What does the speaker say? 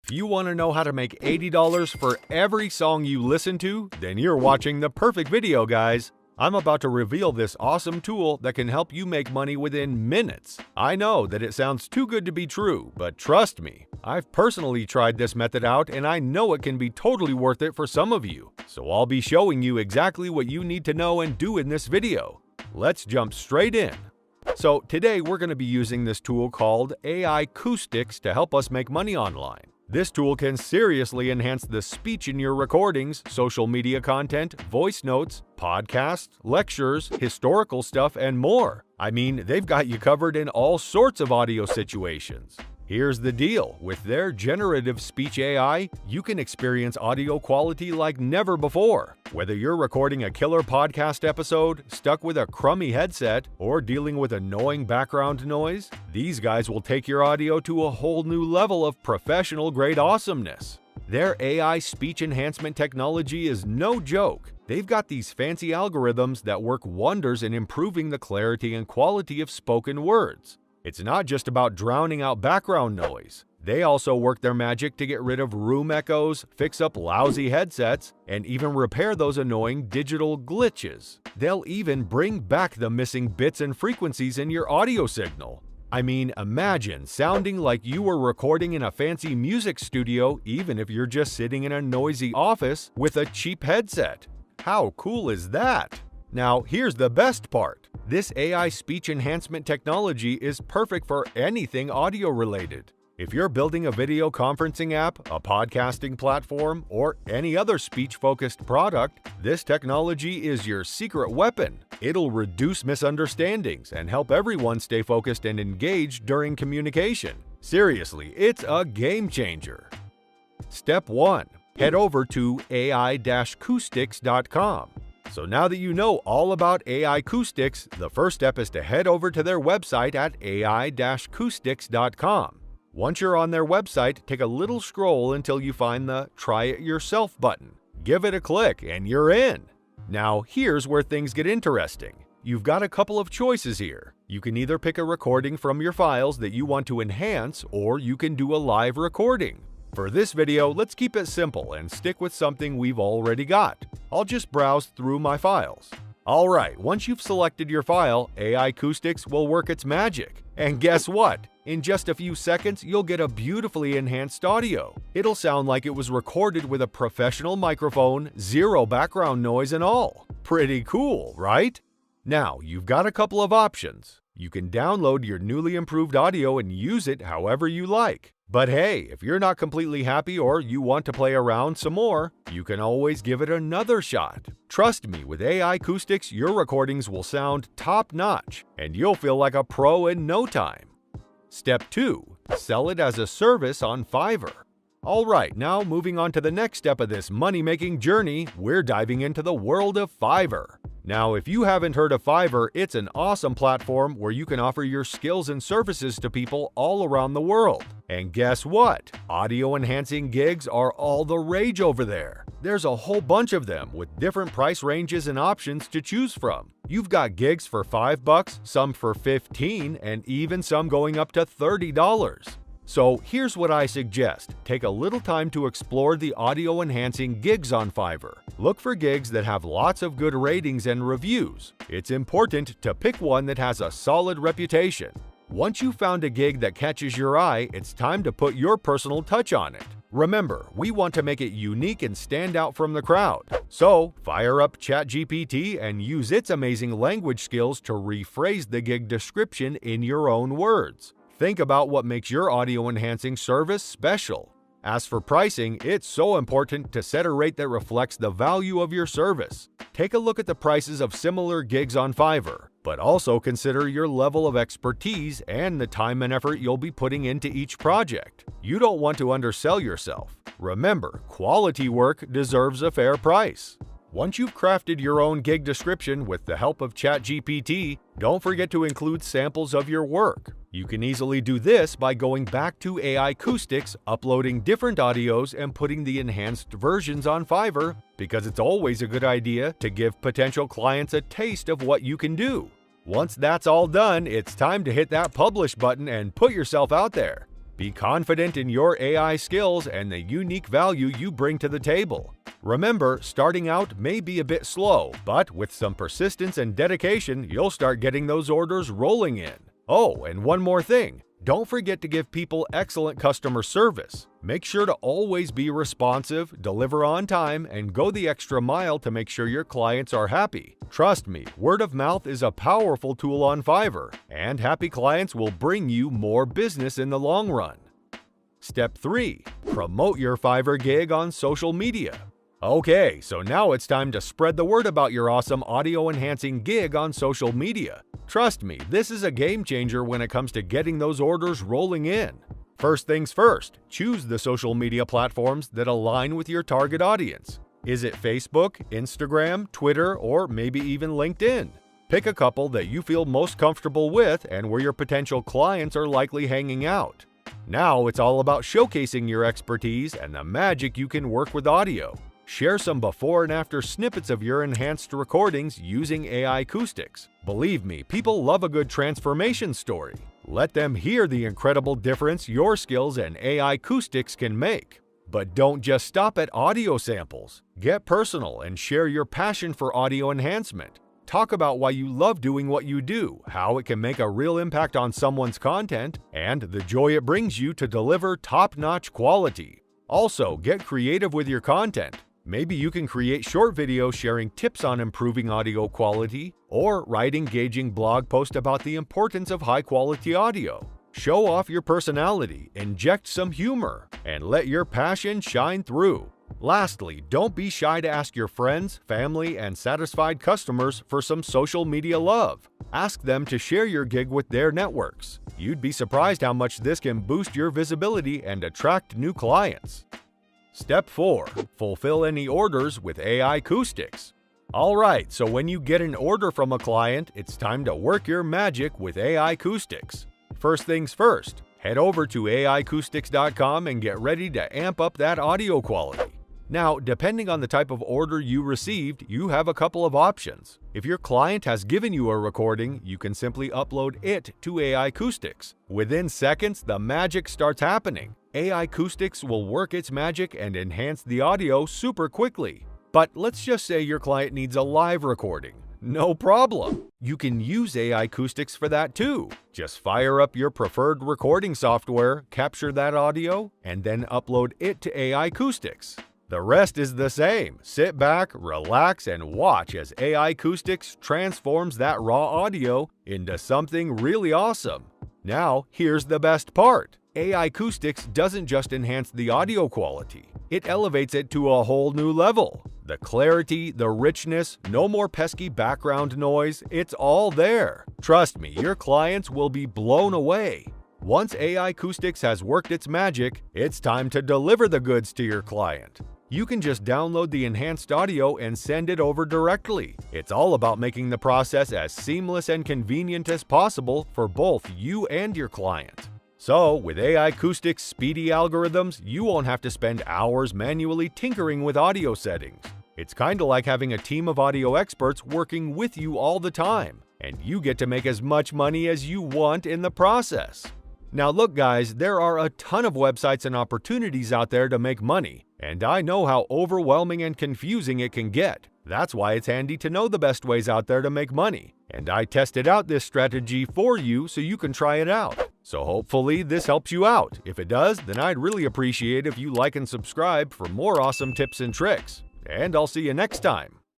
If you want to know how to make $80 for every song you listen to, then you're watching the perfect video, guys. I'm about to reveal this awesome tool that can help you make money within minutes. I know that it sounds too good to be true, but trust me, I've personally tried this method out and I know it can be totally worth it for some of you. So I'll be showing you exactly what you need to know and do in this video. Let's jump straight in. So today we're going to be using this tool called ASPIRATIONal to help us make money online. This tool can seriously enhance the speech in your recordings, social media content, voice notes, podcasts, lectures, historical stuff, and more. I mean, they've got you covered in all sorts of audio situations. Here's the deal. With their generative speech AI, you can experience audio quality like never before. Whether you're recording a killer podcast episode, stuck with a crummy headset, or dealing with annoying background noise, these guys will take your audio to a whole new level of professional-grade awesomeness. Their AI speech enhancement technology is no joke. They've got these fancy algorithms that work wonders in improving the clarity and quality of spoken words. It's not just about drowning out background noise. They also work their magic to get rid of room echoes, fix up lousy headsets, and even repair those annoying digital glitches. They'll even bring back the missing bits and frequencies in your audio signal. I mean, imagine sounding like you were recording in a fancy music studio even if you're just sitting in a noisy office with a cheap headset. How cool is that? Now, here's the best part. This AI speech enhancement technology is perfect for anything audio related. If you're building a video conferencing app, a podcasting platform, or any other speech-focused product, this technology is your secret weapon. It'll reduce misunderstandings and help everyone stay focused and engaged during communication. Seriously, it's a game changer. Step 1. Head over to ai-acoustics.com. So now that you know all about ASPIRATIONal, the first step is to head over to their website at ai-acoustics.com. Once you're on their website, take a little scroll until you find the Try It Yourself button. Give it a click and you're in. Now here's where things get interesting. You've got a couple of choices here. You can either pick a recording from your files that you want to enhance, or you can do a live recording. For this video, let's keep it simple and stick with something we've already got. I'll just browse through my files. Alright, once you've selected your file, ASPIRATIONal will work its magic. And guess what? In just a few seconds, you'll get a beautifully enhanced audio. It'll sound like it was recorded with a professional microphone, zero background noise and all. Pretty cool, right? Now, you've got a couple of options. You can download your newly improved audio and use it however you like. But hey, if you're not completely happy or you want to play around some more, you can always give it another shot. Trust me, with ASPIRATIONal, your recordings will sound top-notch, and you'll feel like a pro in no time. Step 2. Sell it as a service on Fiverr. Alright, now moving on to the next step of this money-making journey, we're diving into the world of Fiverr. Now, if you haven't heard of Fiverr, it's an awesome platform where you can offer your skills and services to people all around the world. And guess what? Audio enhancing gigs are all the rage over there. There's a whole bunch of them with different price ranges and options to choose from. You've got gigs for $5, some for $15, and even some going up to $30. So here's what I suggest. Take a little time to explore the audio enhancing gigs on Fiverr. Look for gigs that have lots of good ratings and reviews. It's important to pick one that has a solid reputation. Once you've found a gig that catches your eye, it's time to put your personal touch on it. Remember, we want to make it unique and stand out from the crowd. So, fire up ChatGPT and use its amazing language skills to rephrase the gig description in your own words. Think about what makes your audio enhancing service special. As for pricing, it's so important to set a rate that reflects the value of your service. Take a look at the prices of similar gigs on Fiverr, but also consider your level of expertise and the time and effort you'll be putting into each project. You don't want to undersell yourself. Remember, quality work deserves a fair price. Once you've crafted your own gig description with the help of ChatGPT, don't forget to include samples of your work. You can easily do this by going back to ASPIRATIONal, uploading different audios, and putting the enhanced versions on Fiverr, because it's always a good idea to give potential clients a taste of what you can do. Once that's all done, it's time to hit that publish button and put yourself out there. Be confident in your AI skills and the unique value you bring to the table. Remember, starting out may be a bit slow, but with some persistence and dedication, you'll start getting those orders rolling in. Oh, and one more thing. Don't forget to give people excellent customer service. Make sure to always be responsive, deliver on time, and go the extra mile to make sure your clients are happy. Trust me, word of mouth is a powerful tool on Fiverr, and happy clients will bring you more business in the long run. Step 3. Promote your Fiverr gig on social media. Okay, so now it's time to spread the word about your awesome audio-enhancing gig on social media. Trust me, this is a game changer when it comes to getting those orders rolling in. First things first, choose the social media platforms that align with your target audience. Is it Facebook, Instagram, Twitter, or maybe even LinkedIn? Pick a couple that you feel most comfortable with and where your potential clients are likely hanging out. Now it's all about showcasing your expertise and the magic you can work with audio. Share some before and after snippets of your enhanced recordings using AI acoustics. Believe me, people love a good transformation story. Let them hear the incredible difference your skills and AI acoustics can make. But don't just stop at audio samples. Get personal and share your passion for audio enhancement. Talk about why you love doing what you do, how it can make a real impact on someone's content, and the joy it brings you to deliver top-notch quality. Also, get creative with your content. Maybe you can create short videos sharing tips on improving audio quality, or write engaging blog posts about the importance of high-quality audio. Show off your personality, inject some humor, and let your passion shine through. Lastly, don't be shy to ask your friends, family, and satisfied customers for some social media love. Ask them to share your gig with their networks. You'd be surprised how much this can boost your visibility and attract new clients. Step 4. Fulfill any orders with AI acoustics. Alright, so when you get an order from a client, it's time to work your magic with AI acoustics. First things first, head over to AIacoustics.com and get ready to amp up that audio quality. Now, depending on the type of order you received, you have a couple of options. If your client has given you a recording, you can simply upload it to AI Acoustics. Within seconds, the magic starts happening. AI Acoustics will work its magic and enhance the audio super quickly. But let's just say your client needs a live recording. No problem. You can use AI Acoustics for that too. Just fire up your preferred recording software, capture that audio, and then upload it to AI Acoustics. The rest is the same. Sit back, relax, and watch as AI Acoustics transforms that raw audio into something really awesome. Now, here's the best part. AI Acoustics doesn't just enhance the audio quality, it elevates it to a whole new level. The clarity, the richness, no more pesky background noise, it's all there. Trust me, your clients will be blown away. Once AI Acoustics has worked its magic, it's time to deliver the goods to your client. You can just download the enhanced audio and send it over directly. It's all about making the process as seamless and convenient as possible for both you and your client. So, with AI Acoustics' speedy algorithms, you won't have to spend hours manually tinkering with audio settings. It's kinda like having a team of audio experts working with you all the time, and you get to make as much money as you want in the process. Now look guys, there are a ton of websites and opportunities out there to make money, and I know how overwhelming and confusing it can get. That's why it's handy to know the best ways out there to make money, and I tested out this strategy for you so you can try it out. So hopefully this helps you out. If it does, then I'd really appreciate if you like and subscribe for more awesome tips and tricks. And I'll see you next time.